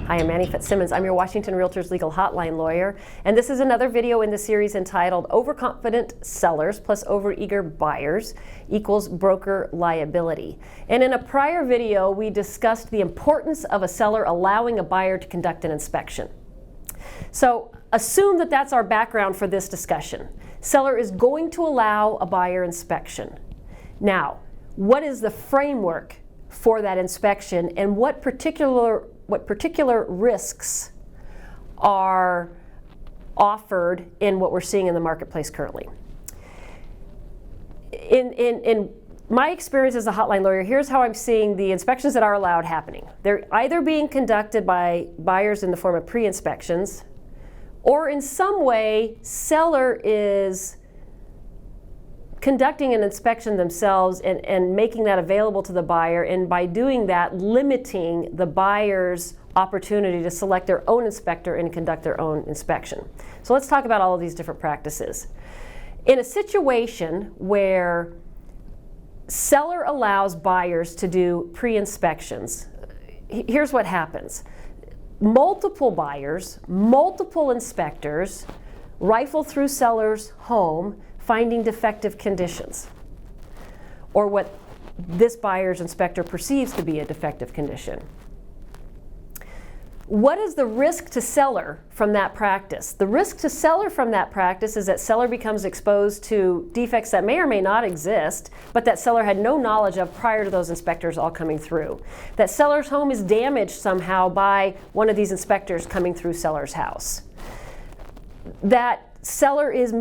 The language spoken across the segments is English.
Hi, I'm Annie Fitzsimmons. I'm your Washington Realtors Legal Hotline Lawyer, and this is another video in the series entitled Overconfident Sellers plus Overeager Buyers equals Broker Liability. And in a prior video, we discussed the importance of a seller allowing a buyer to conduct an inspection. So assume that that's our background for this discussion. Seller is going to allow a buyer inspection. Now, what is the framework for that inspection, and what particular risks are offered in what we're seeing in the marketplace currently? In my experience as a hotline lawyer, here's how I'm seeing the inspections that are allowed happening. They're either being conducted by buyers in the form of pre-inspections, or in some way, seller is conducting an inspection themselves and making that available to the buyer, and by doing that, limiting the buyer's opportunity to select their own inspector and conduct their own inspection. So let's talk about all of these different practices. In a situation where seller allows buyers to do pre-inspections, here's what happens. Multiple buyers, multiple inspectors rifle through seller's home finding defective conditions, or what this buyer's inspector perceives to be a defective condition. What is the risk to seller from that practice? The risk to seller from that practice is that seller becomes exposed to defects that may or may not exist, but that seller had no knowledge of prior to those inspectors all coming through. That seller's home is damaged somehow by one of these inspectors coming through seller's house. That seller is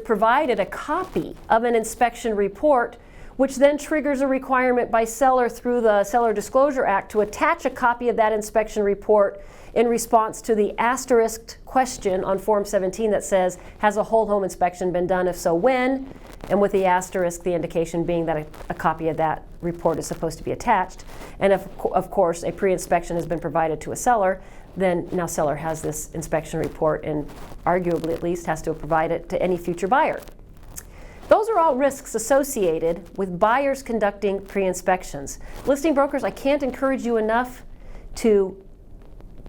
provided a copy of an inspection report, which then triggers a requirement by seller through the Seller Disclosure Act to attach a copy of that inspection report in response to the asterisked question on Form 17 that says, has a whole home inspection been done? If so, when? And with the asterisk, the indication being that a copy of that report is supposed to be attached. And if, of course, a pre-inspection has been provided to a seller, then now seller has this inspection report and arguably at least has to provide it to any future buyer. Those are all risks associated with buyers conducting pre-inspections. Listing brokers, I can't encourage you enough to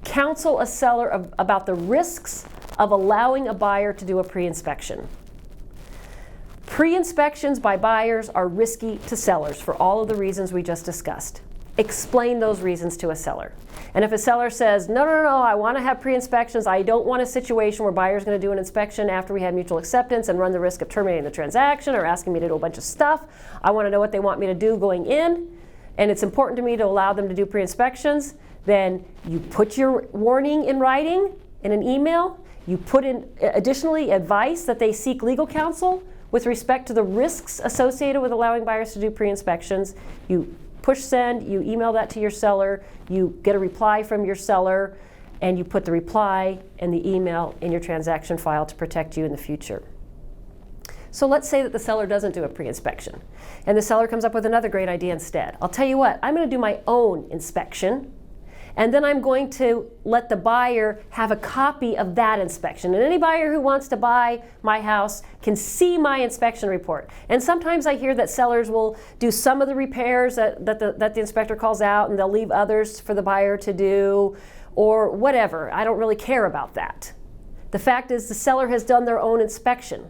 counsel a seller about the risks of allowing a buyer to do a pre-inspection. Pre-inspections by buyers are risky to sellers for all of the reasons we just discussed. Explain those reasons to a seller. And if a seller says, no, I want to have pre-inspections, I don't want a situation where buyer's going to do an inspection after we have mutual acceptance and run the risk of terminating the transaction or asking me to do a bunch of stuff. I want to know what they want me to do going in, and it's important to me to allow them to do pre-inspections. Then you put your warning in writing in an email. You put in additionally advice that they seek legal counsel with respect to the risks associated with allowing buyers to do pre-inspections. You push send, you email that to your seller, you get a reply from your seller, and you put the reply and the email in your transaction file to protect you in the future. So let's say that the seller doesn't do a pre-inspection, and the seller comes up with another great idea instead. I'll tell you what, I'm going to do my own inspection, and then I'm going to let the buyer have a copy of that inspection. And any buyer who wants to buy my house can see my inspection report. And sometimes I hear that sellers will do some of the repairs that the inspector calls out, and they'll leave others for the buyer to do, or whatever. I don't really care about that. The fact is the seller has done their own inspection.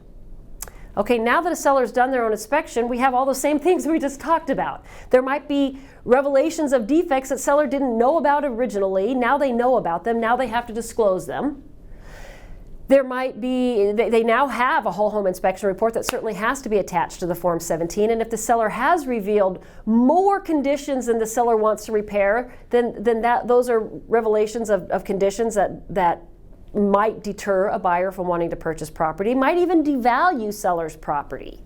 Okay, now that a seller's done their own inspection, we have all the same things we just talked about. There might be revelations of defects that seller didn't know about originally. Now they know about them. Now they have to disclose them. There might be, they now have a whole home inspection report that certainly has to be attached to the Form 17. And if the seller has revealed more conditions than the seller wants to repair, then those are revelations of conditions that might deter a buyer from wanting to purchase property, might even devalue seller's property.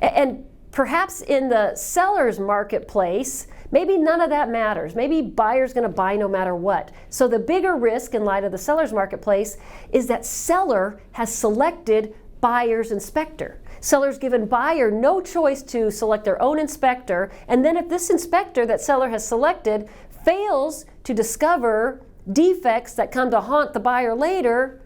And perhaps in the seller's marketplace, maybe none of that matters. Maybe buyer's going to buy no matter what. So the bigger risk in light of the seller's marketplace is that seller has selected buyer's inspector. Seller's given buyer no choice to select their own inspector, and then if this inspector that seller has selected fails to discover defects that come to haunt the buyer later,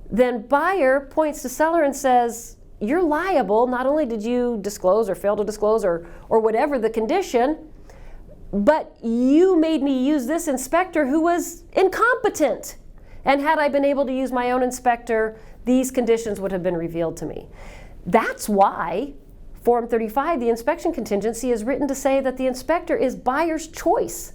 then buyer points to seller and says, you're liable. Not only did you disclose or fail to disclose or whatever the condition, but you made me use this inspector who was incompetent. And had I been able to use my own inspector, these conditions would have been revealed to me. That's why Form 35, the inspection contingency, is written to say that the inspector is buyer's choice.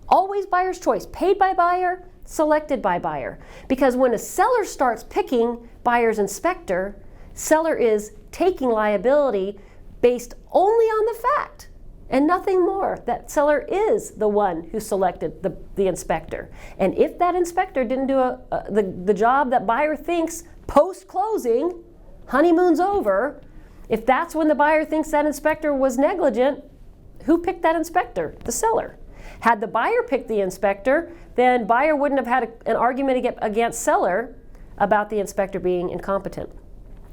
Always buyer's choice. Paid by buyer, selected by buyer. Because when a seller starts picking buyer's inspector, seller is taking liability based only on the fact and nothing more that seller is the one who selected the inspector. And if that inspector didn't do the job that buyer thinks post-closing, honeymoon's over, if that's when the buyer thinks that inspector was negligent, who picked that inspector? The seller. Had the buyer picked the inspector, then buyer wouldn't have had an argument against seller about the inspector being incompetent.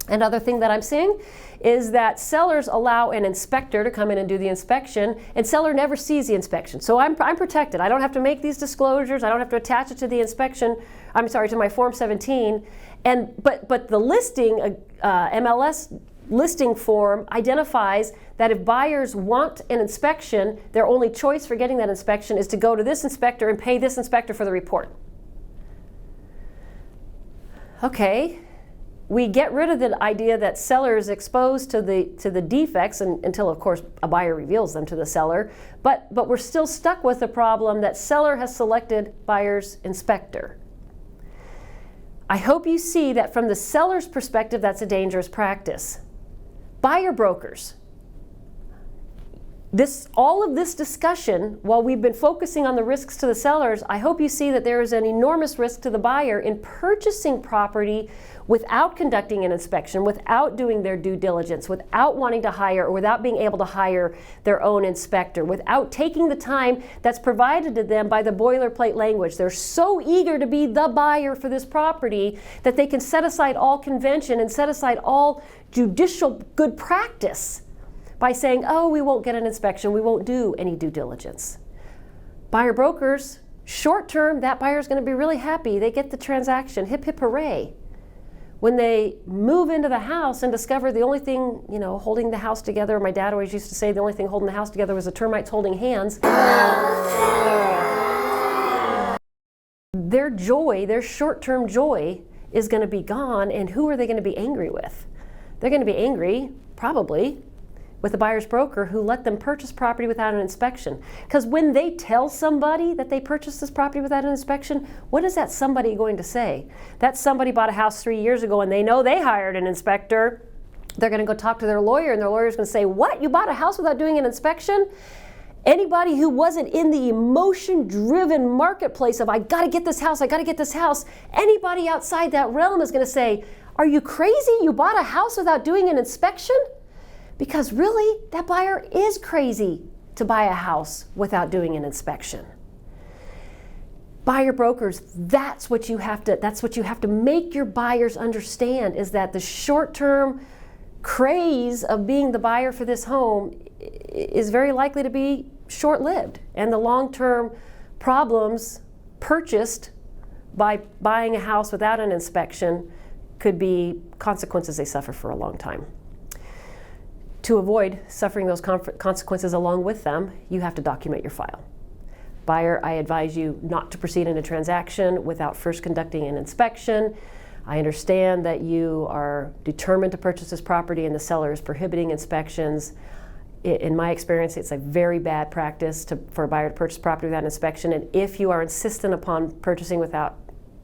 Another thing that I'm seeing is that sellers allow an inspector to come in and do the inspection, and seller never sees the inspection. So I'm protected. I don't have to make these disclosures. I don't have to attach it to the inspection. To my Form 17. But the listing, MLS listing form identifies that if buyers want an inspection, their only choice for getting that inspection is to go to this inspector and pay this inspector for the report. Okay. We get rid of the idea that seller is exposed to the defects until, of course, a buyer reveals them to the seller. But we're still stuck with the problem that seller has selected buyer's inspector. I hope you see that from the seller's perspective, that's a dangerous practice. Buyer brokers. All of this discussion, while we've been focusing on the risks to the sellers, I hope you see that there is an enormous risk to the buyer in purchasing property without conducting an inspection, without doing their due diligence, without wanting to hire or without being able to hire their own inspector, without taking the time that's provided to them by the boilerplate language. They're so eager to be the buyer for this property that they can set aside all convention and set aside all judicial good practice by saying, oh, we won't get an inspection, we won't do any due diligence. Buyer brokers, short term, that buyer's going to be really happy. They get the transaction, hip hip hooray. When they move into the house and discover the only thing, holding the house together, my dad always used to say the only thing holding the house together was the termites holding hands. Their joy, their short-term joy, is going to be gone, and who are they going to be angry with? They're going to be angry, probably, with the buyer's broker who let them purchase property without an inspection. Because when they tell somebody that they purchased this property without an inspection, what is that somebody going to say? That somebody bought a house 3 years ago and they know they hired an inspector. They're going to go talk to their lawyer, and their lawyer's going to say, what? You bought a house without doing an inspection? Anybody who wasn't in the emotion-driven marketplace of, I got to get this house, anybody outside that realm is going to say, are you crazy? You bought a house without doing an inspection? Because really, that buyer is crazy to buy a house without doing an inspection. Buyer brokers, that's what you have to make your buyers understand, is that the short-term craze of being the buyer for this home is very likely to be short-lived, and the long-term problems purchased by buying a house without an inspection could be consequences they suffer for a long time. To avoid suffering those consequences along with them, you have to document your file. Buyer, I advise you not to proceed in a transaction without first conducting an inspection. I understand that you are determined to purchase this property and the seller is prohibiting inspections. In my experience, it's a very bad practice for a buyer to purchase property without an inspection. And if you are insistent upon purchasing without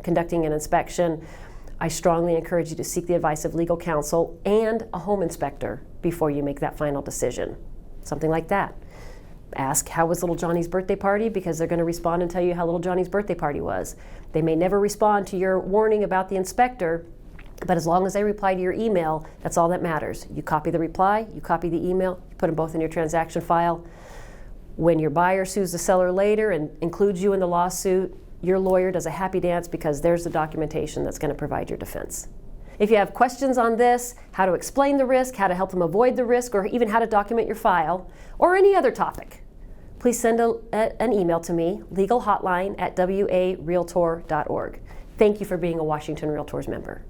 conducting an inspection, I strongly encourage you to seek the advice of legal counsel and a home inspector before you make that final decision. Something like that. Ask, how was little Johnny's birthday party? Because they're going to respond and tell you how little Johnny's birthday party was. They may never respond to your warning about the inspector, but as long as they reply to your email, that's all that matters. You copy the reply, you copy the email, you put them both in your transaction file. When your buyer sues the seller later and includes you in the lawsuit, your lawyer does a happy dance because there's the documentation that's going to provide your defense. If you have questions on this, how to explain the risk, how to help them avoid the risk, or even how to document your file, or any other topic, please send an email to me, legalhotline@warealtor.org. Thank you for being a Washington Realtors member.